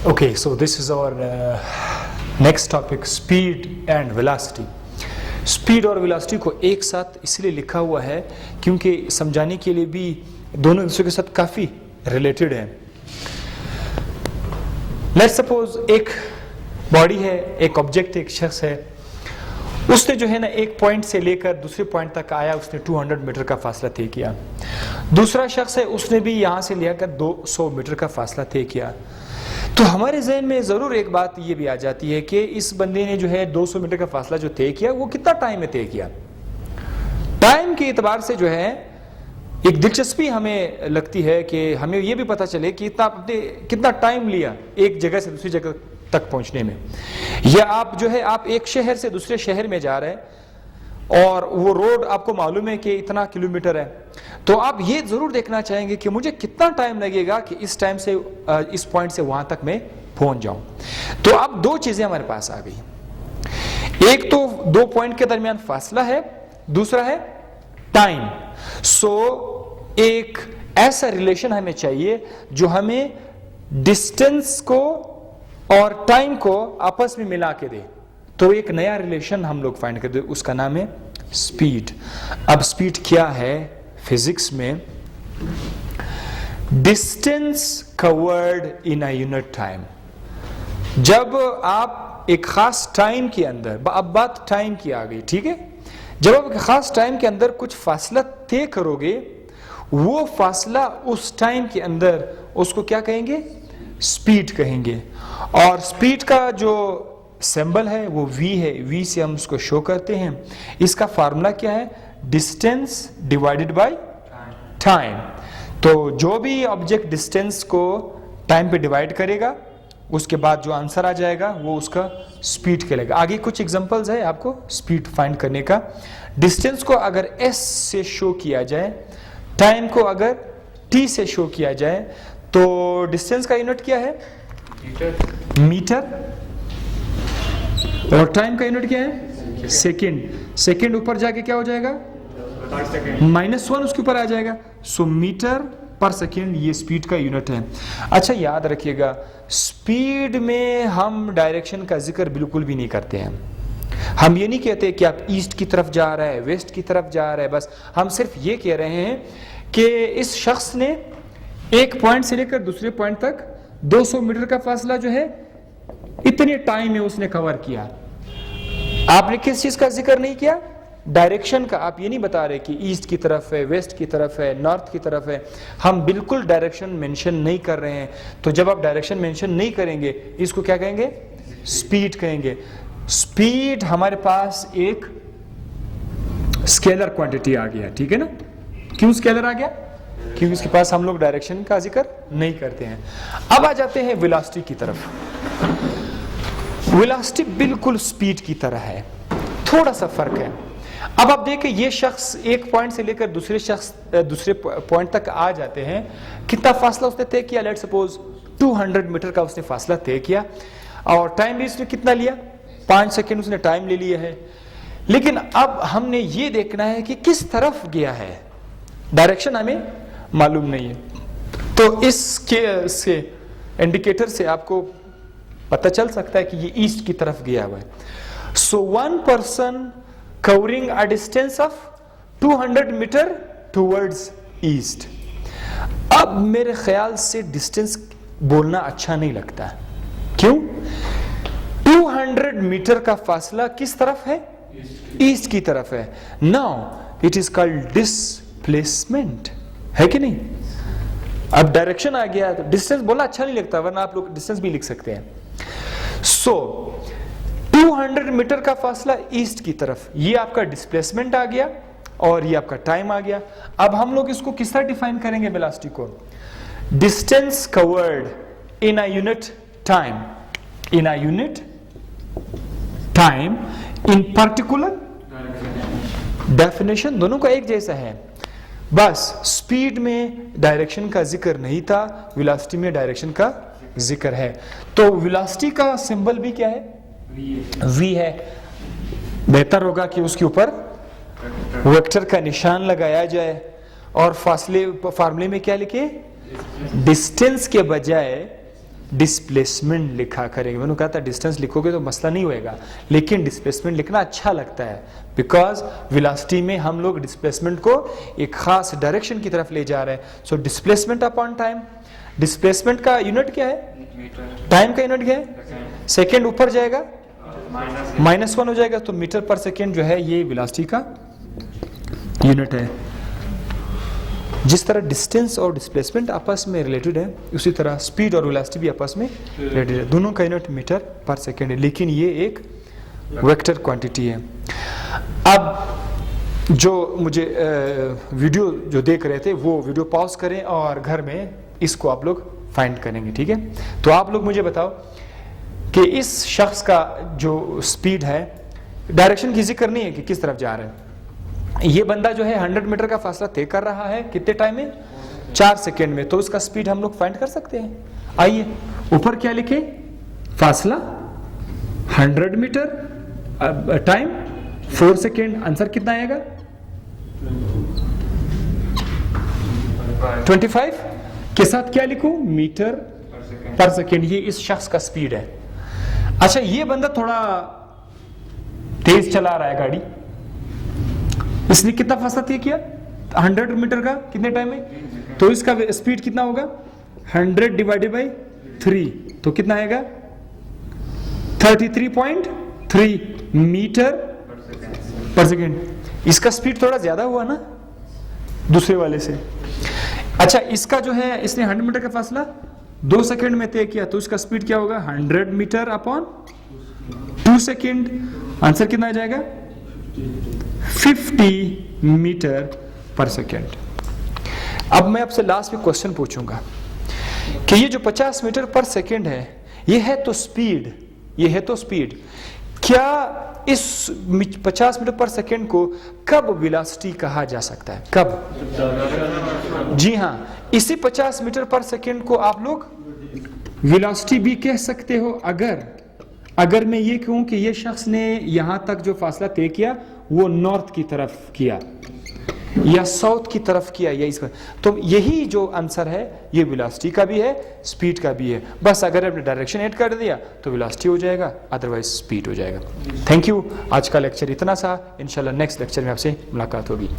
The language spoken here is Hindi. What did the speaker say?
Okay, so this is our next topic, speed and velocity. Speed और वेलोसिटी को एक साथ इसलिए लिखा हुआ है क्योंकि समझाने के लिए भी दोनों दूसरे के साथ काफ़ी रिलेटेड है। लेट्स सपोज एक बॉडी है, एक ऑब्जेक्ट, एक शख्स है, उसने जो है ना एक पॉइंट से लेकर दूसरे पॉइंट तक आया, उसने 200 मीटर का फासला तय किया। दूसरा शख्स है, उसने भी यहाँ से लेकर 200 मीटर का फासला तय किया। तो हमारे जहन में ज़रूर एक बात ये भी आ जाती है कि इस बंदे ने जो है 200 मीटर का फासला जो तय किया वो कितना टाइम में तय किया। टाइम के एतबार से जो है एक दिलचस्पी हमें लगती है कि हमें ये भी पता चले कि कितना टाइम लिया एक जगह से दूसरी जगह तक पहुंचने में। या आप जो है आप एक शहर से दूसरे शहर में जा रहे हैं और वो रोड आपको मालूम है कि इतना किलोमीटर है, तो आप ये जरूर देखना चाहेंगे कि मुझे कितना टाइम लगेगा कि इस टाइम से इस पॉइंट से वहां तक मैं पहुंच जाऊं। तो अब दो चीजें हमारे पास आ गई, एक तो दो पॉइंट के दरमियान फासला है, दूसरा है टाइम। सो एक ऐसा रिलेशन हमें चाहिए जो हमें डिस्टेंस को और टाइम को आपस में मिला के दे। तो एक नया रिलेशन हम लोग फाइंड करते हैं, उसका नाम है स्पीड। अब स्पीड क्या है फिजिक्स में? Distance covered in a unit time. जब आप एक खास टाइम के अंदर, अब बात टाइम की आ गई, ठीक है, जब आप एक खास टाइम के अंदर कुछ फासला तय करोगे, वो फासला उस टाइम के अंदर उसको क्या कहेंगे? स्पीड कहेंगे। और स्पीड का जो सिंबल है वो v है, v से हम उसको शो करते हैं। इसका फार्मूला क्या है? Distance divided by time. तो जो भी ऑब्जेक्ट डिस्टेंस को टाइम पे डिवाइड करेगा, उसके बाद जो आंसर आ जाएगा वो उसका स्पीड कहलाएगा। आगे कुछ एग्जांपल्स है आपको स्पीड फाइंड करने का। डिस्टेंस को अगर s से शो किया जाए, टाइम को अगर t से शो किया जाए, तो डिस्टेंस का यूनिट क्या है? मीटर। और टाइम का यूनिट क्या है? सेकेंड। सेकेंड ऊपर जाके क्या हो जाएगा? -1 उसके ऊपर आ जाएगा। सो मीटर पर सेकेंड ये स्पीड का यूनिट है। अच्छा याद रखिएगा, स्पीड में हम डायरेक्शन का जिक्र बिल्कुल भी नहीं करते हैं। हम ये नहीं कहते कि आप ईस्ट की तरफ जा रहे हैं, वेस्ट की तरफ जा रहे हैं, बस हम सिर्फ ये कह रहे हैं कि इस शख्स ने एक पॉइंट से लेकर दूसरे पॉइंट तक 200 मीटर का फासला जो है इतने टाइम में उसने कवर किया। आपने किस चीज का जिक्र नहीं किया? डायरेक्शन का। आप ये नहीं बता रहे कि ईस्ट की तरफ है, वेस्ट की तरफ है, नॉर्थ की तरफ है। हम बिल्कुल डायरेक्शन मेंशन नहीं कर रहे हैं। तो जब आप डायरेक्शन मेंशन नहीं करेंगे, इसको क्या कहेंगे? स्पीड कहेंगे। स्पीड हमारे पास एक स्केलर क्वांटिटी आ गया, ठीक है ना? क्यों स्केलर आ गया? क्योंकि इसके पास हम लोग डायरेक्शन का जिक्र नहीं करते हैं। अब आ जाते हैं वेलोसिटी की तरफ। वेलोसिटी बिल्कुल स्पीड की तरह है, थोड़ा सा फर्क है। अब आप देखें, ये शख्स एक पॉइंट से लेकर दूसरे पॉइंट तक आ जाते हैं। कितना फासला उसने तय किया? लेट्स सपोज 200 मीटर का उसने फासला तय किया और टाइम भी उसने कितना लिया? 5 सेकेंड उसने टाइम ले लिया है। लेकिन अब हमने ये देखना है कि किस तरफ गया है, डायरेक्शन हमें मालूम नहीं है। तो इसके इंडिकेटर से आपको पता चल सकता है कि ये ईस्ट की तरफ गया हुआ है। So one person covering a distance of 200 metre towards east. अब मेरे ख्याल से डिस्टेंस बोलना अच्छा नहीं लगता। क्यों? 200 मीटर का फासला किस तरफ है? ईस्ट की तरफ है। Now it is called displacement, है कि नहीं? अब डायरेक्शन आ गया तो डिस्टेंस बोलना अच्छा नहीं लगता, वरना आप लोग डिस्टेंस भी लिख सकते हैं। सो 200 मीटर का फासला ईस्ट की तरफ, ये आपका डिस्प्लेसमेंट आ गया और ये आपका टाइम आ गया। अब हम लोग इसको किस तरह डिफाइन करेंगे वेलोसिटी को? Distance covered in a unit time, in a unit time in particular definition. दोनों का एक जैसा है, बस स्पीड में डायरेक्शन का जिक्र नहीं था, वेलोसिटी में डायरेक्शन का जिक्र है। तो वेलोसिटी का सिंबल भी क्या है? v है। बेहतर होगा कि उसके ऊपर वेक्टर का निशान लगाया जाए और फार्मूले में क्या लिखे? डिस्टेंस के बजाय डिस्प्लेसमेंट लिखा करेंगे। मैंने कहा था डिस्टेंस लिखोगे तो मसला नहीं होएगा, लेकिन डिस्प्लेसमेंट लिखना अच्छा लगता है, बिकॉज वेलोसिटी में हम लोग डिस्प्लेसमेंट को एक खास डायरेक्शन की तरफ ले जा रहे हैं। So displacement upon time, displacement का यूनिट क्या है, टाइम का यूनिट क्या है, सेकेंड ऊपर जाएगा -1 हो जाएगा, तो मीटर पर सेकेंड जो है ये वेलोसिटी का यूनिट है। जिस तरह डिस्टेंस और डिस्प्लेसमेंट आपस में रिलेटेड है, उसी तरह स्पीड और वेलोसिटी भी आपस में रिलेटेड है। दोनों का यूनिट मीटर पर सेकेंड है, लेकिन ये एक वेक्टर क्वांटिटी है। अब जो मुझे वीडियो जो देख रहे थे वो वीडियो पॉज करें और घर में इसको आप लोग फाइंड करेंगे, ठीक है। तो आप लोग मुझे बताओ कि इस शख्स का जो स्पीड है, डायरेक्शन की जिक्र नहीं है कि किस तरफ जा रहा है। ये बंदा जो है 100 मीटर का फासला तय कर रहा है कितने टाइम में, 4 सेकेंड में। तो उसका स्पीड हम लोग फाइंड कर सकते हैं। आइए ऊपर क्या लिखे, फासला 100 मीटर, टाइम 4 सेकेंड, आंसर कितना आएगा 25 के साथ क्या लिखूं, मीटर पर सेकेंड। ये इस शख्स का स्पीड है। अच्छा, ये बंदा थोड़ा तेज चला रहा है गाड़ी, इसने कितना फासला तय किया 100 मीटर का कितने टाइम में, तो इसका स्पीड कितना होगा 100 डिवाइडेड बाई 3, तो कितना आएगा 33.3 मीटर पर सेकेंड। इसका स्पीड थोड़ा ज्यादा हुआ ना दूसरे वाले से। अच्छा, इसका जो है इसने 100 मीटर का फासला 2 सेकेंड में तय किया, तो इसका स्पीड क्या होगा 100 मीटर अपॉन 2 सेकेंड, आंसर कितना आ जाएगा 50 मीटर पर सेकेंड। अब मैं आपसे लास्ट में क्वेश्चन पूछूंगा कि ये जो 50 मीटर पर सेकेंड है, ये है तो स्पीड, ये है तो स्पीड, क्या इस 50 मीटर पर सेकेंड को कब वेलोसिटी कहा जा सकता है, कब? जी हाँ, इसी 50 मीटर पर सेकेंड को आप लोग वेलोसिटी भी कह सकते हो अगर मैं ये कहूं कि ये शख्स ने यहां तक जो फासला तय किया वो नॉर्थ की तरफ किया या साउथ की तरफ किया या इसका, तो यही जो आंसर है ये वेलोसिटी का भी है, स्पीड का भी है। बस अगर आपने डायरेक्शन ऐड कर दिया तो वेलोसिटी हो जाएगा, अदरवाइज स्पीड हो जाएगा। Thank you. आज का लेक्चर इतना सा, इंशाल्लाह नेक्स्ट लेक्चर में आपसे मुलाकात होगी।